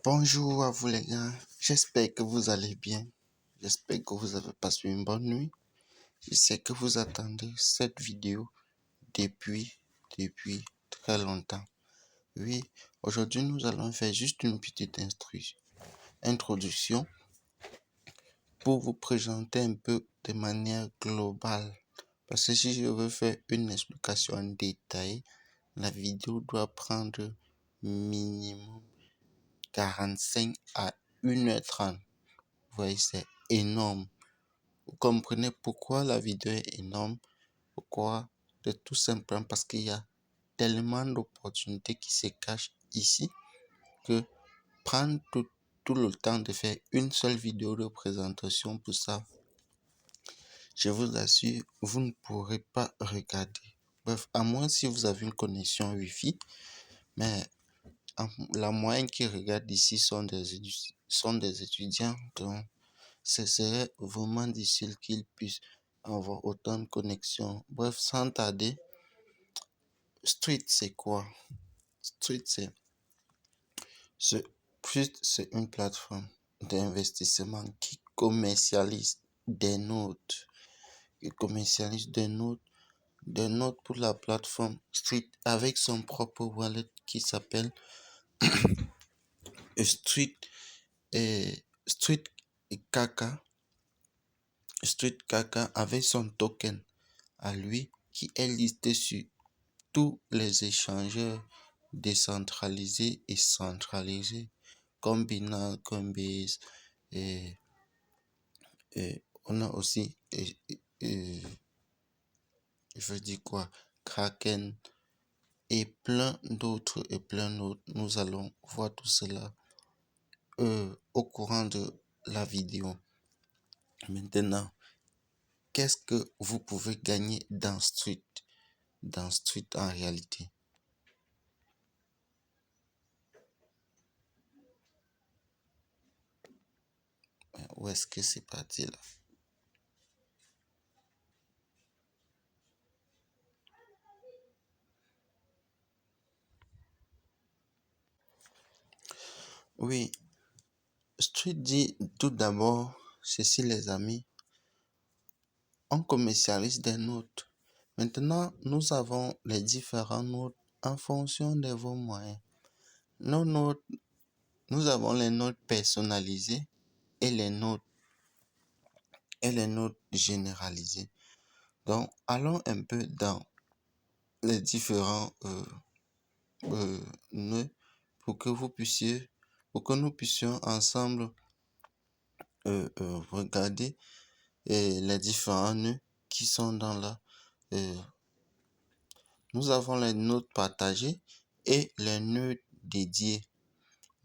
Bonjour à vous les gars, j'espère que vous allez bien, j'espère que vous avez passé une bonne nuit. Je sais que vous attendez cette vidéo depuis très longtemps. Oui, aujourd'hui nous allons faire juste une petite introduction pour vous présenter un peu de manière globale. Parce que si je veux faire une explication détaillée, la vidéo doit prendre minimum 45 à 1h30. Vous voyez, c'est énorme. Vous comprenez pourquoi la vidéo est énorme? Pourquoi? C'est tout simplement parce qu'il y a tellement d'opportunités qui se cachent ici que prendre tout le temps de faire une seule vidéo de présentation pour ça, je vous assure, vous ne pourrez pas regarder. Bref, à moins si vous avez une connexion Wi-Fi, mais la moyenne qui regarde ici sont des étudiants, donc ce serait vraiment difficile qu'ils puissent avoir autant de connexions. Bref, sans tarder, Street, c'est quoi? Street, c'est une plateforme d'investissement qui commercialise des notes. Des notes pour la plateforme Street avec son propre wallet qui s'appelle Street et Street Kaka. Street Kaka avec son token à lui qui est listé sur tous les échangeurs décentralisés et centralisés comme Binance, Coinbase et on a aussi je dis quoi, Kraken et plein d'autres Nous allons voir tout cela au courant de la vidéo. Maintenant, qu'est-ce que vous pouvez gagner dans Street en réalité? Où est-ce que c'est parti là? Oui, Street dit tout d'abord, ceci les amis, on commercialise des notes. Maintenant, nous avons les différents notes en fonction de vos moyens. Nos notes, nous avons les notes personnalisées et les notes généralisées. Donc, allons un peu dans les différents nœuds pour que nous puissions ensemble regarder les différents nœuds qui sont dans là. Nous avons les nœuds partagés et les nœuds dédiés.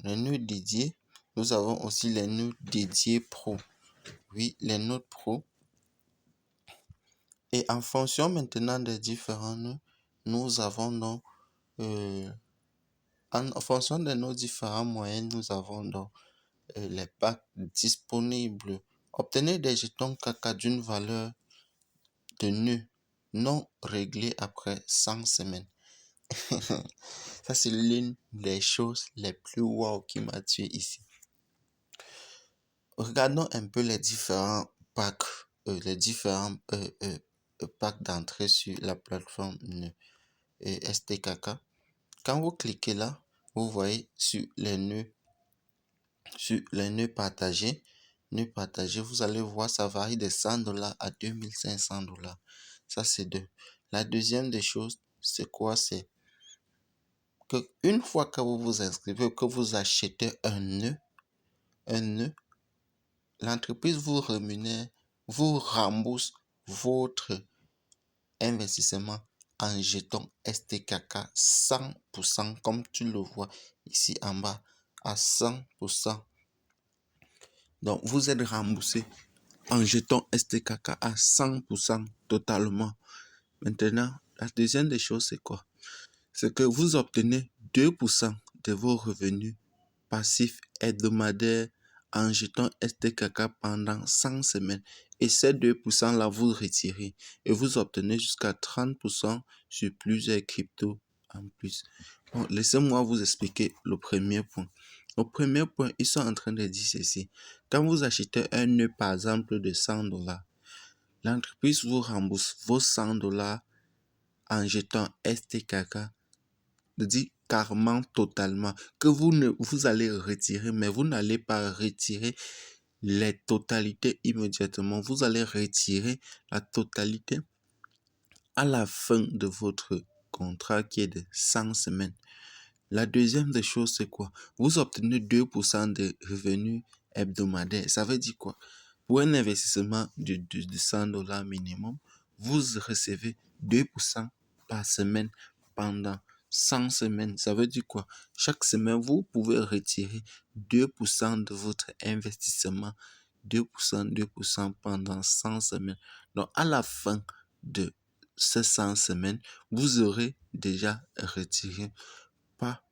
Les nœuds dédiés, nous avons aussi les nœuds dédiés pro. Oui, les nœuds pro. Et en fonction maintenant des différents nœuds, nous avons donc en fonction de nos différents moyens, nous avons donc les packs disponibles. Obtenez des jetons Kaka d'une valeur de nœuds non réglée après 100 semaines. Ça, c'est l'une des choses les plus wow qui m'a tué ici. Regardons un peu les différents packs, packs d'entrée sur la plateforme STKK. Quand vous cliquez là, vous voyez sur les nœuds partagés, vous allez voir ça varie de $100 à $2500. Ça, c'est deux. La deuxième des choses, c'est quoi? C'est que une fois que vous vous inscrivez, que vous achetez un nœud, l'entreprise vous rémunère, vous rembourse votre investissement en jetons STKK 100%, comme tu le vois ici en bas, à 100%. Donc, vous êtes remboursé en jetons STKK à 100% totalement. Maintenant, la deuxième des choses, c'est quoi? C'est que vous obtenez 2% de vos revenus passifs hebdomadaires en jetons STKK pendant 100 semaines. Et ces 2% là, vous retirez. Et vous obtenez jusqu'à 30% sur plusieurs cryptos en plus. Bon, laissez-moi vous expliquer le premier point. Au premier point, ils sont en train de dire ceci. Quand vous achetez un nœud, par exemple, de $100, l'entreprise vous rembourse vos $100 en jetant STKK, dit carrément totalement, que vous allez retirer, mais vous n'allez pas retirer les totalités immédiatement. Vous allez retirer la totalité à la fin de votre contrat qui est de 100 semaines. La deuxième des choses, c'est quoi? Vous obtenez 2% de revenus hebdomadaires. Ça veut dire quoi? Pour un investissement de $100 minimum, vous recevez 2% par semaine pendant 100 semaines. Ça veut dire quoi? Chaque semaine, vous pouvez retirer 2% de votre investissement. 2%, 2% pendant 100 semaines. Donc, à la fin de ces 100 semaines, vous aurez déjà retiré pas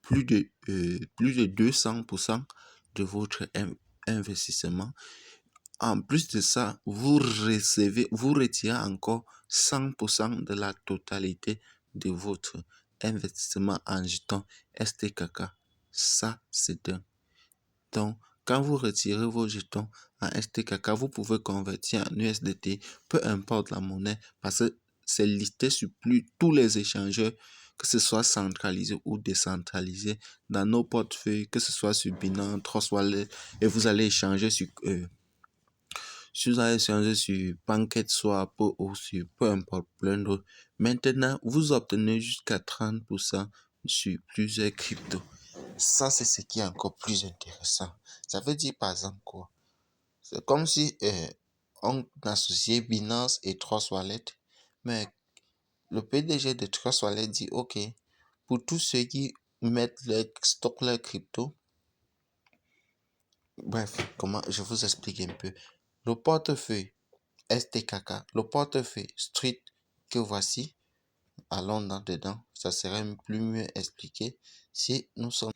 plus de 200% de votre investissement. En plus de ça, vous retirez encore 100% de la totalité de votre investissement en jetons STKK. Ça, c'est un. Donc, quand vous retirez vos jetons en STKK, vous pouvez convertir en USDT, peu importe la monnaie, parce que c'est listé sur tous les échangeurs, que ce soit centralisé ou décentralisé, dans nos portefeuilles, que ce soit sur Binance, Trust Wallet, et vous allez échanger sur PancakeSwap ou sur peu importe plein d'autres. Maintenant, vous obtenez jusqu'à 30% sur plusieurs cryptos. Ça, c'est ce qui est encore plus intéressant. Ça veut dire par exemple quoi? C'est comme si on associait Binance et Trust Wallet, mais le PDG de Trust Wallet dit OK, pour tous ceux qui stockent leur crypto, bref, comment je vous explique un peu. Le portefeuille STKK, le portefeuille Street que voici, allons dedans, ça serait plus mieux expliqué si nous sommes.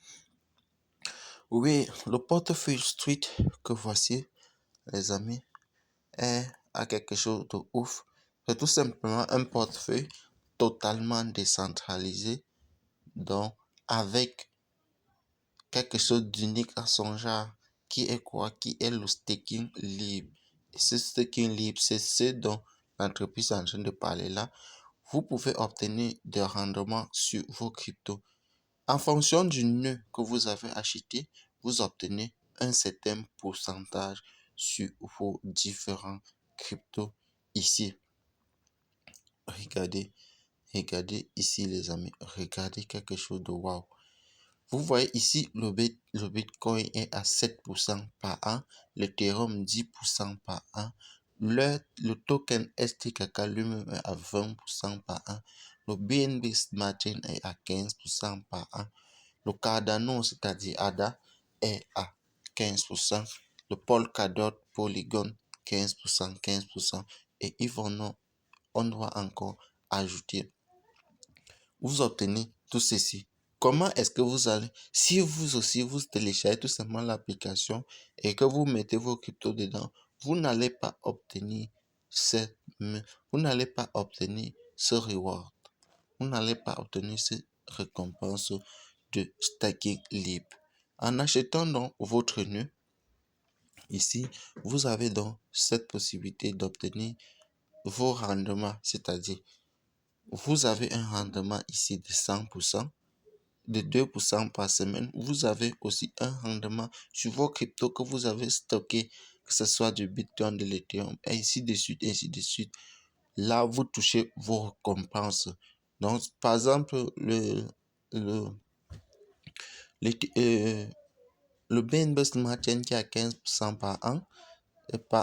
Oui, le portefeuille Street que voici, les amis, est à quelque chose de ouf. C'est tout simplement un portefeuille totalement décentralisé, donc avec quelque chose d'unique à son genre, qui est quoi? Qui est le staking libre. Et ce staking libre, c'est ce dont l'entreprise est en train de parler là. Vous pouvez obtenir des rendements sur vos cryptos. En fonction du nœud que vous avez acheté, vous obtenez un certain pourcentage sur vos différents cryptos ici. Regardez, regardez ici les amis, regardez quelque chose de wow. Vous voyez ici, le Bitcoin est à 7% par an, l'Ethereum 10% par an, le token STKK lui-même est à 20% par an, le BNB Smart Chain est à 15% par an, le Cardano, c'est-à-dire ADA, est à 15%, le Polkadot, Polygon, 15%, 15%, et on doit encore ajouter. Vous obtenez tout ceci. Comment est-ce que vous allez, si vous aussi vous téléchargez tout simplement l'application et que vous mettez vos cryptos dedans, vous n'allez pas obtenir vous n'allez pas obtenir ce reward. Vous n'allez pas obtenir cette récompense de staking libre. En achetant donc votre nœud, ici, vous avez donc cette possibilité d'obtenir vos rendements, c'est-à-dire vous avez un rendement ici de 100%, de 2% par semaine. Vous avez aussi un rendement sur vos cryptos que vous avez stockés, que ce soit du Bitcoin, de l'Ethereum, ainsi de suite, ainsi de suite. Là, vous touchez vos récompenses. Donc, par exemple, le BNB Smart Chain qui est à 15% par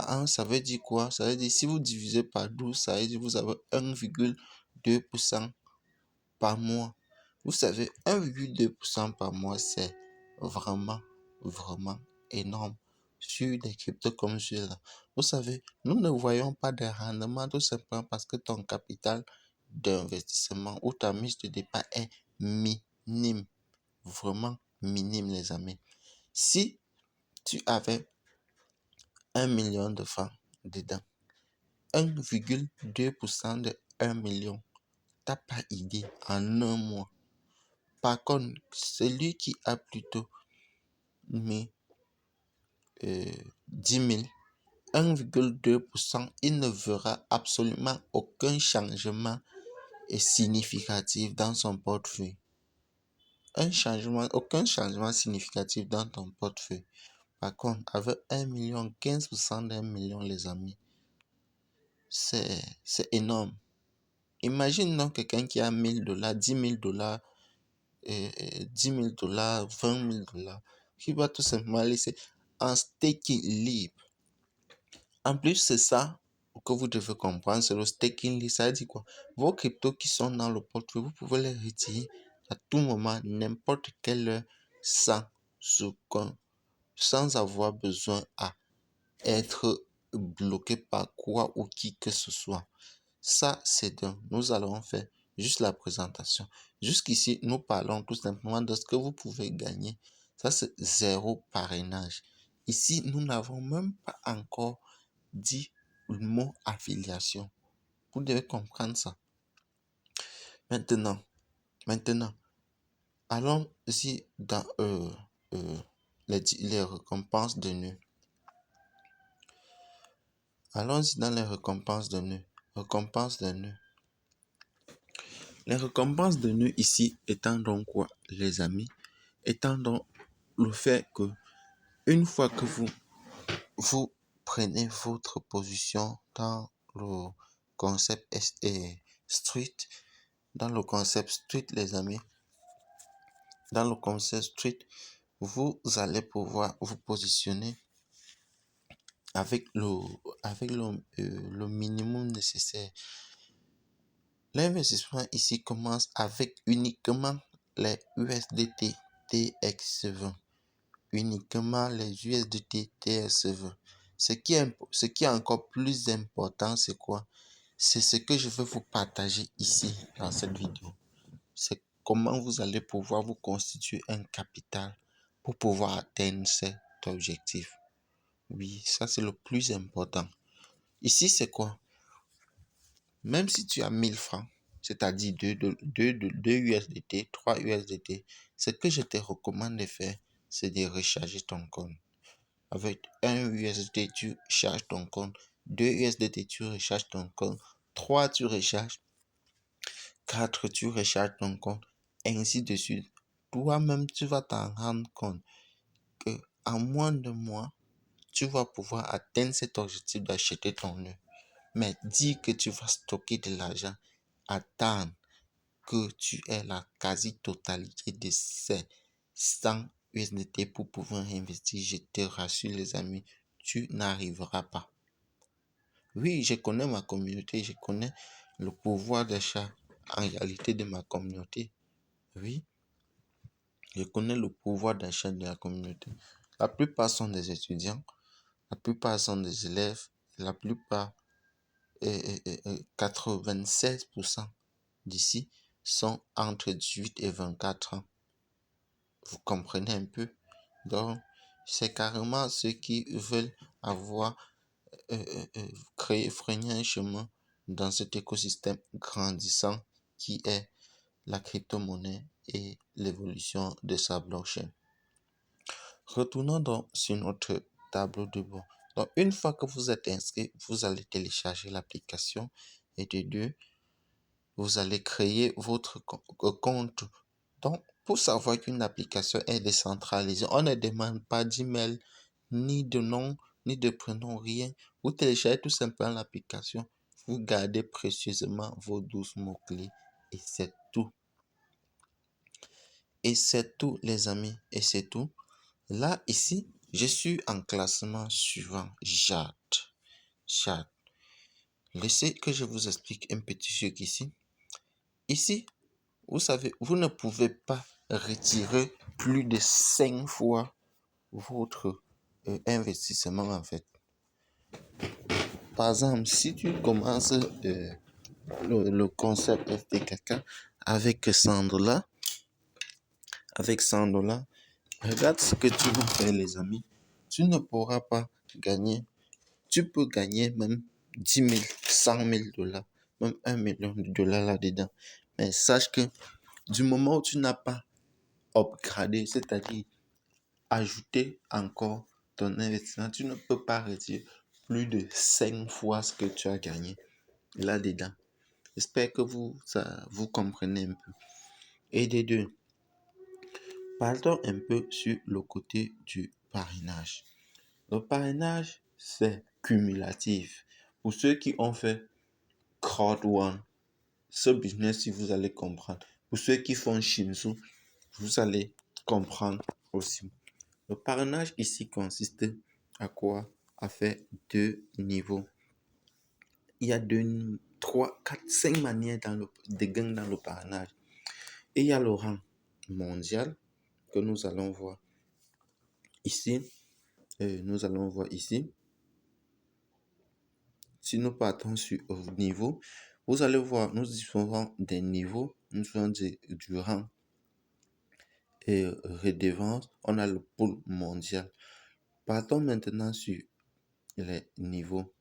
an, ça veut dire quoi? Ça veut dire si vous divisez par 12, ça veut dire que vous avez 1,2% par mois. Vous savez, 1,2% par mois, c'est vraiment, vraiment énorme sur des cryptos comme celui-là. Vous savez, nous ne voyons pas de rendement tout simplement parce que ton capital d'investissement ou ta mise de départ est minime. Vraiment minime, les amis. Si tu avais 1 million de francs dedans, 1,2% de 1 million, t'as pas idée en un mois. Par contre, celui qui a plutôt mis 10 000, 1,2%, il ne verra absolument aucun changement significatif dans son portefeuille. Aucun changement significatif dans ton portefeuille. Par contre, avec 1 million, 15% d'1 million, les amis, c'est énorme. Imagine donc quelqu'un qui a 1000 $, 10 000 $, 10 000 $, 20 000 $, qui va tout simplement laisser en staking libre. En plus, c'est ça que vous devez comprendre, c'est le staking libre. Ça veut dire quoi? Vos cryptos qui sont dans le portefeuille, vous pouvez les retirer à tout moment, n'importe quelle heure, sans avoir besoin à être bloqué par quoi ou qui que ce soit. Ça, c'est donc, nous allons faire juste la présentation. Jusqu'ici, nous parlons tout simplement de ce que vous pouvez gagner. Ça, c'est 0 parrainage. Ici, nous n'avons même pas encore dit le mot affiliation. Vous devez comprendre ça. Maintenant, allons-y dans les récompenses de nœuds. Allons-y dans les récompenses de nœuds. Les récompenses de nœuds ici étant donc quoi, les amis? Étant donc le fait que une fois que vous prenez votre position dans le concept street, les amis, dans le concept street, vous allez pouvoir vous positionner avec le minimum nécessaire. L'investissement ici commence avec uniquement les USDT TX20. Uniquement les USDT TX20. Ce qui est encore plus important, c'est quoi? C'est ce que je veux vous partager ici dans cette vidéo. C'est comment vous allez pouvoir vous constituer un capital pour pouvoir atteindre cet objectif. Oui, ça c'est le plus important. Ici, c'est quoi? Même si tu as 1000 francs, c'est-à-dire 2 USDT, 3 USDT, ce que je te recommande de faire, c'est de recharger ton compte. Avec 1 USDT, tu charges ton compte. 2 USDT, tu recharges ton compte. 3, tu recharges. 4, tu recharges ton compte. Ainsi de suite. Toi-même, tu vas t'en rendre compte que en moins de mois, tu vas pouvoir atteindre cet objectif d'acheter ton nœud. Mais dis que tu vas stocker de l'argent, attendre que tu aies la quasi-totalité de ces 100 USDT pour pouvoir investir. Je te rassure les amis, tu n'arriveras pas. Oui, je connais ma communauté, je connais le pouvoir d'achat en réalité de ma communauté. Oui, je connais le pouvoir d'achat de la communauté. La plupart sont des étudiants, la plupart sont des élèves, la plupart, 96% d'ici sont entre 18 et 24 ans. Vous comprenez un peu? Donc, c'est carrément ceux qui veulent avoir freiner un chemin dans cet écosystème grandissant qui est la crypto-monnaie et l'évolution de sa blockchain. Retournons donc sur notre tableau de bord. Donc, une fois que vous êtes inscrit, vous allez télécharger l'application et de deux, vous allez créer votre compte. Donc, pour savoir qu'une application est décentralisée, on ne demande pas d'email, ni de nom, ni de prénom, rien. Vous téléchargez tout simplement l'application, vous gardez précieusement vos 12 mots-clés et c'est tout. Et c'est tout, les amis, et c'est tout. Là, ici, je suis en classement suivant Jade. Laissez que je vous explique un petit truc ici. Ici, vous savez, vous ne pouvez pas retirer plus de 5 fois votre investissement en fait. Par exemple, si tu commences le concept FTKK avec 100 $, regarde ce que tu vas faire les amis. Tu ne pourras pas gagner. Tu peux gagner même 10 000, 100 000 $, même 1 million de dollars là-dedans. Mais sache que du moment où tu n'as pas upgradé, c'est-à-dire ajouter encore ton investissement. Tu ne peux pas retirer plus de 5 fois ce que tu as gagné là-dedans. J'espère que vous comprenez un peu. Et des deux, partons un peu sur le côté du parrainage. Le parrainage, c'est cumulatif. Pour ceux qui ont fait Crowd One, ce business, si vous allez comprendre. Pour ceux qui font Shinsu, vous allez comprendre aussi. Le parrainage ici consiste à quoi? À faire deux niveaux. Il y a 2, 3, 4, 5 manières de gains dans le parrainage. Et il y a le rang mondial que nous allons voir ici. Nous allons voir ici. Si nous partons sur le niveau, vous allez voir, nous disposons des niveaux. Nous avons du rang et redevance. On a le pôle mondial. Partons maintenant sur les niveaux.